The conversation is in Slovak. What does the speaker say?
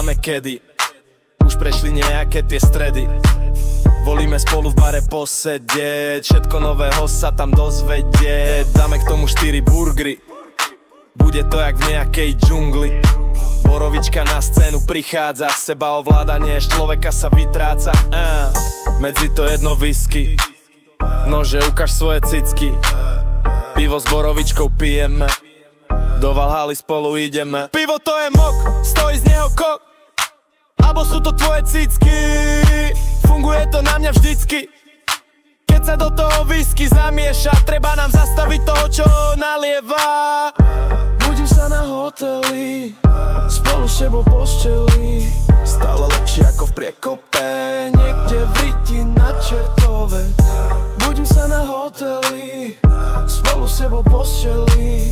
nemáme kedy. Už prešli nejaké tie stredy. Volíme spolu v bare posedieť, všetko nového sa tam dozvedieť. Dáme k tomu 4 burgery, bude to jak v nejakej džungli. Borovička na scénu prichádza, seba ovládanie človeka sa vytráca. Medzi to jedno whisky, nože ukáž svoje cicky. Pivo s borovičkou pijeme, do Valhaly spolu ideme. Pivo to je mok, stojí z neho kok, alebo sú to tvoje cicky. Funguje to na mňa vždycky, keď sa do toho whisky zamieša. Treba nám zastaviť toho, čo nalieva. Budím sa na hoteli, spolu s tebou posteli. Stále lepšie ako v priekope, niekde v Riti na Čertove. Budím sa na hoteli, spolu s tebou posteli.